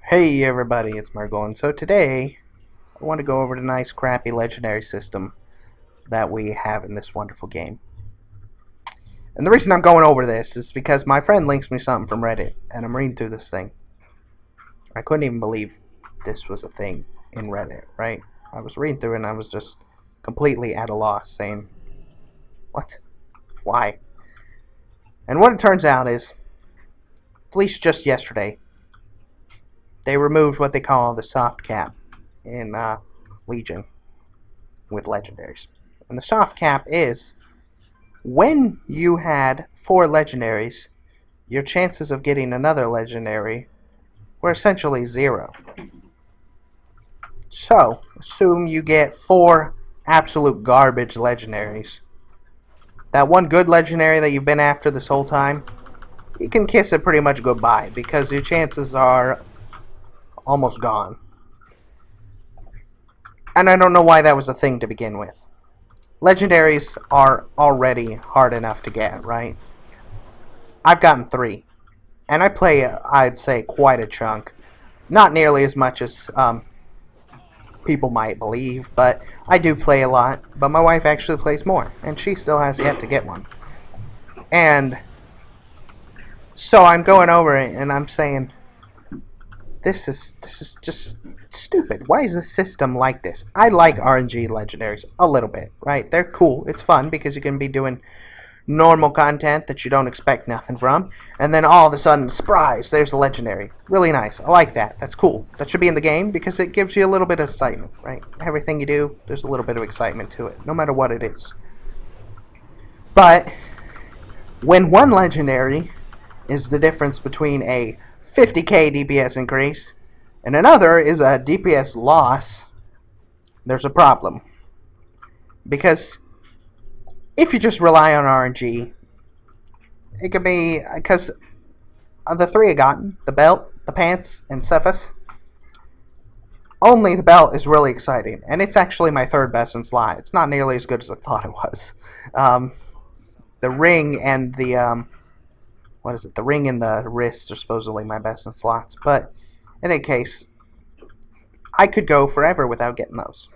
Hey everybody, it's Margot, and so today I want to go over the nice crappy legendary system that we have in this wonderful game. And the reason I'm going over this is because my friend links me something from Reddit, and I'm reading through this thing. I couldn't even believe this was a thing in Reddit, right? I was reading through it and I was just completely at a loss, saying, what? Why? And what it turns out is, at least just yesterday, they removed what they call the soft cap in Legion with legendaries. And the soft cap is when you had 4 legendaries, your chances of getting another legendary were essentially 0. So, assume you get 4 absolute garbage legendaries. That one good legendary that you've been after this whole time, you can kiss it pretty much goodbye because your chances are almost gone. And I don't know why that was a thing to begin with. Legendaries are already hard enough to get, right? I've gotten 3. And I play, I'd say, quite a chunk. Not nearly as much as people might believe, but I do play a lot. But my wife actually plays more, and she still has yet to get one. And so I'm going over it, and I'm saying, this is just stupid. Why is the system like this? I like RNG legendaries a little bit, right? They're cool. It's fun because you can be doing normal content that you don't expect nothing from, and then all of a sudden, surprise, there's a legendary. Really nice. I like that. That's cool. That should be in the game because it gives you a little bit of excitement, right? Everything you do, there's a little bit of excitement to it, no matter what it is. But when one legendary is the difference between a 50k DPS increase and another is a DPS loss, there's a problem. Because if you just rely on RNG, it could be, because of the 3 I gotten, the belt, the pants, and Cephas, only the belt is really exciting, and it's actually my 3rd best in slot. It's not nearly as good as I thought it was. The ring and the, what is it? The ring and the wrist are supposedly my best in slots, but in any case, I could go forever without getting those.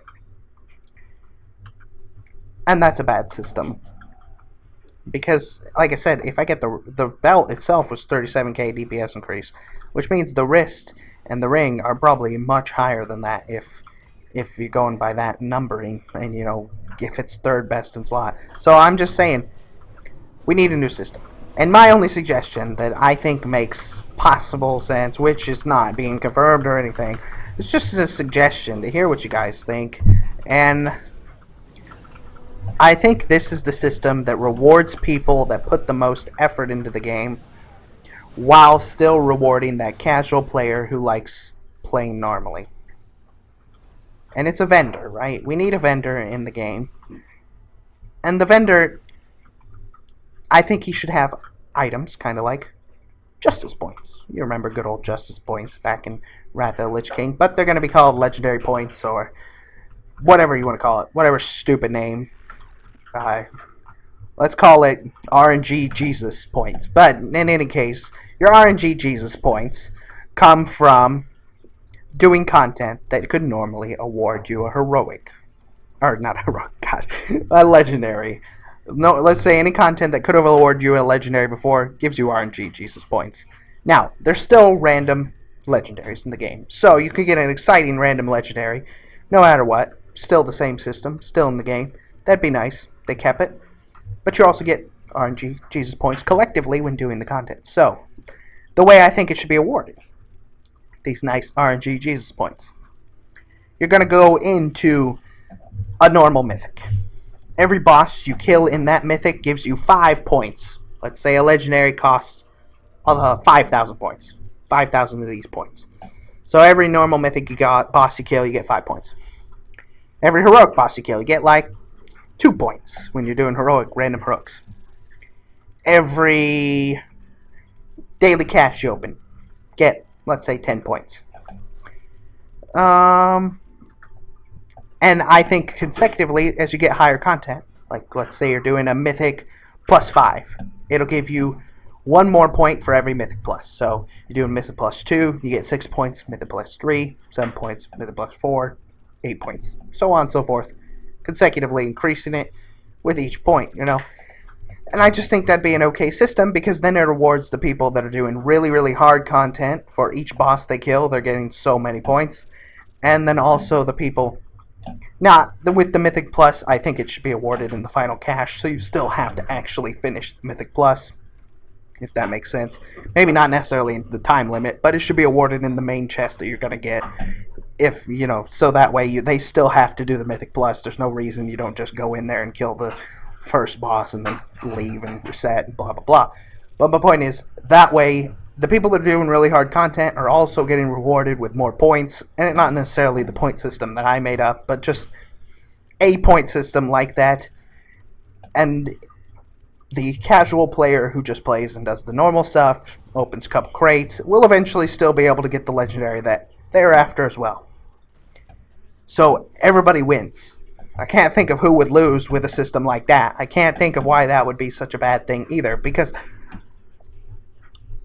And that's a bad system. Because, like I said, if I get the belt itself was 37k DPS increase, which means the wrist and the ring are probably much higher than that if you're going by that numbering, and you know, if it's 3rd best in slot. So I'm just saying, we need a new system. And my only suggestion that I think makes possible sense, which is not being confirmed or anything, it's just a suggestion to hear what you guys think. And I think this is the system that rewards people that put the most effort into the game while still rewarding that casual player who likes playing normally. And it's a vendor, right? We need a vendor in the game. And the vendor, I think he should have items, kind of like Justice Points. You remember good old Justice Points back in Wrath of the Lich King, but they're going to be called Legendary Points, or whatever you want to call it, whatever stupid name. Let's call it RNG Jesus Points. But in any case, your RNG Jesus Points come from doing content that could normally award you a heroic, or not a heroic, God, a legendary. No, let's say any content that could have awarded you a legendary before gives you RNG Jesus points. Now, there's still random legendaries in the game, so you could get an exciting random legendary, no matter what. Still the same system, still in the game. That'd be nice. They kept it. But you also get RNG Jesus points collectively when doing the content. So, the way I think it should be awarded, these nice RNG Jesus points, you're going to go into a normal mythic. Every boss you kill in that mythic gives you 5 points. Let's say a legendary costs 5,000 points. 5,000 of these points. So every normal mythic boss you kill, you get 5 points. Every heroic boss you kill, you get like 2 points when you're doing heroic, random heroics. Every daily cache you open, get, let's say, 10 points. And I think consecutively, as you get higher content, like let's say you're doing a mythic plus 5, it'll give you 1 more point for every Mythic Plus. So you're doing Mythic Plus 2, you get 6 points, Mythic Plus 3, 7 points, Mythic Plus 4, 8 points, so on and so forth, consecutively increasing it with each point, you know. And I just think that'd be an okay system, because then it rewards the people that are doing really, really hard content. For each boss they kill, they're getting so many points. And then also the people, with the Mythic Plus, I think it should be awarded in the final cash, so you still have to actually finish the Mythic Plus, if that makes sense. Maybe not necessarily the time limit, but it should be awarded in the main chest that you're going to get. If, you know, so that way they still have to do the Mythic Plus. There's no reason you don't just go in there and kill the first boss and then leave and reset and blah blah blah. But my point is, that way the people that are doing really hard content are also getting rewarded with more points, and it's not necessarily the point system that I made up, but just a point system like that. And the casual player who just plays and does the normal stuff, opens a couple crates, will eventually still be able to get the legendary that they're after as well. So everybody wins. I can't think of who would lose with a system like that. I can't think of why that would be such a bad thing either, because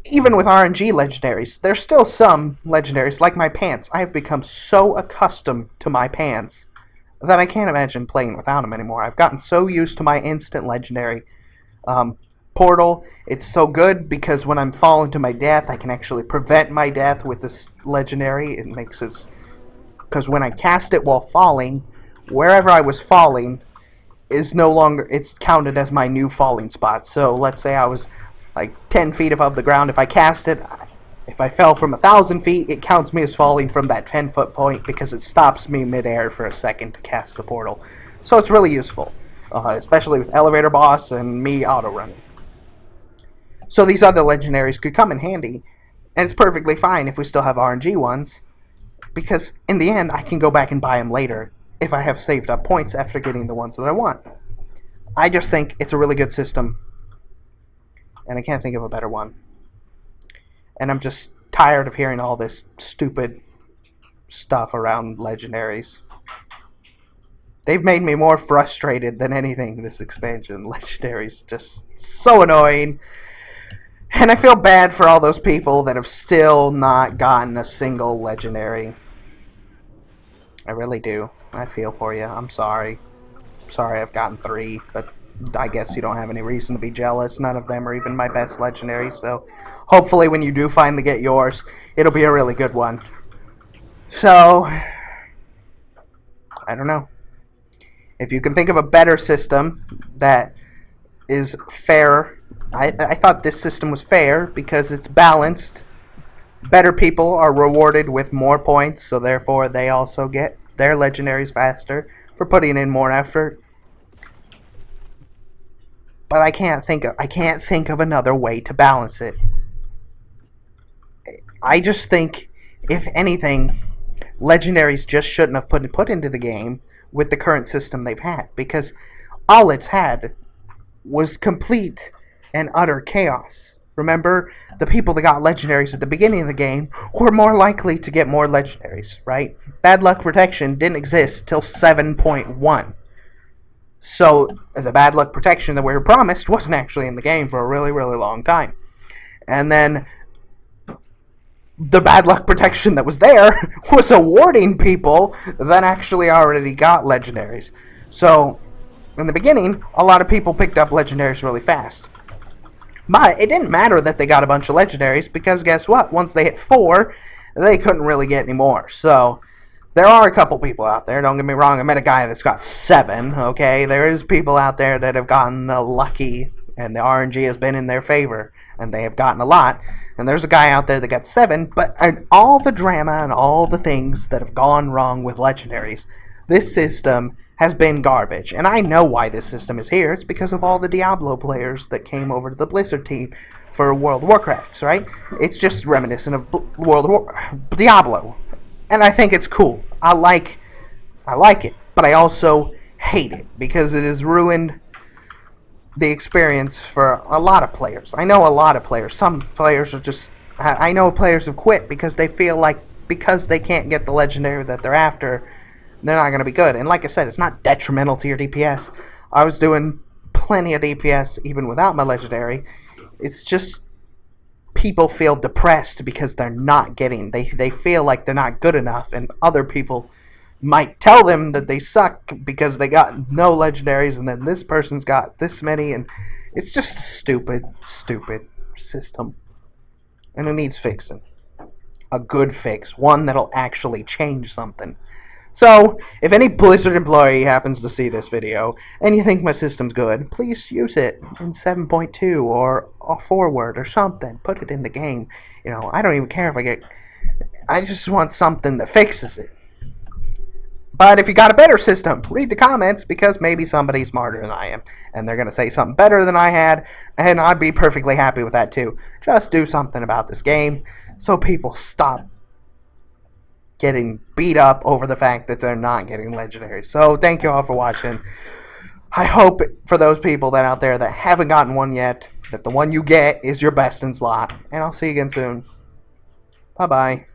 even with RNG legendaries, there's still some legendaries, like my pants. I have become so accustomed to my pants that I can't imagine playing without them anymore. I've gotten so used to my instant legendary portal. It's so good because when I'm falling to my death, I can actually prevent my death with this legendary. It makes it, because when I cast it while falling, wherever I was falling is no longer, it's counted as my new falling spot. So let's say I was like 10 feet above the ground. If I cast it, if I fell from 1,000 feet, it counts me as falling from that 10-foot point, because it stops me midair for a second to cast the portal. So it's really useful, especially with elevator boss and me auto running. So these other legendaries could come in handy, and it's perfectly fine if we still have RNG ones, because in the end I can go back and buy them later if I have saved up points after getting the ones that I want. I just think it's a really good system, and I can't think of a better one. And I'm just tired of hearing all this stupid stuff around legendaries. They've made me more frustrated than anything, this expansion. Legendaries, just so annoying. And I feel bad for all those people that have still not gotten a single legendary. I really do. I feel for you. I'm sorry. Sorry I've gotten 3, but I guess you don't have any reason to be jealous. None of them are even my best legendary, so hopefully when you do finally get yours, it'll be a really good one. So, I don't know. If you can think of a better system that is fair, I thought this system was fair because it's balanced. Better people are rewarded with more points, so therefore they also get their legendaries faster for putting in more effort. But I can't think of another way to balance it. I just think, if anything, legendaries just shouldn't have put into the game with the current system they've had, because all it's had was complete and utter chaos. Remember, the people that got legendaries at the beginning of the game were more likely to get more legendaries, right? Bad luck protection didn't exist till 7.1. So the bad luck protection that we were promised wasn't actually in the game for a really, really long time. And then the bad luck protection that was there was awarding people that actually already got legendaries. So in the beginning, a lot of people picked up legendaries really fast. But it didn't matter that they got a bunch of legendaries, because guess what? Once they hit 4, they couldn't really get any more. So there are a couple people out there, don't get me wrong, I met a guy that's got 7, okay? There is people out there that have gotten lucky, and the RNG has been in their favor, and they have gotten a lot. And there's a guy out there that got 7, but all the drama and all the things that have gone wrong with legendaries, this system has been garbage. And I know why this system is here. It's because of all the Diablo players that came over to the Blizzard team for World of Warcraft, right? It's just reminiscent of Diablo. And I think it's cool. I like it, but I also hate it because it has ruined the experience for a lot of players. I know a lot of players. Some players are just... I know players have quit because they feel like because they can't get the legendary that they're after, they're not going to be good. And like I said, it's not detrimental to your DPS. I was doing plenty of DPS even without my legendary. It's just people feel depressed because they're not getting, they feel like they're not good enough, and other people might tell them that they suck because they got no legendaries, and then this person's got this many, and it's just a stupid system, and it needs fixing. A good fix, one that'll actually change something. So, if any Blizzard employee happens to see this video, and you think my system's good, please use it in 7.2 or forward or something. Put it in the game. You know, I don't even care if I just want something that fixes it. But if you got a better system, read the comments, because maybe somebody's smarter than I am, and they're going to say something better than I had, and I'd be perfectly happy with that too. Just do something about this game so people stop getting beat up over the fact that they're not getting legendary. So thank you all for watching. I hope for those people that out there that haven't gotten one yet, that the one you get is your best in slot. And I'll see you again soon. Bye bye.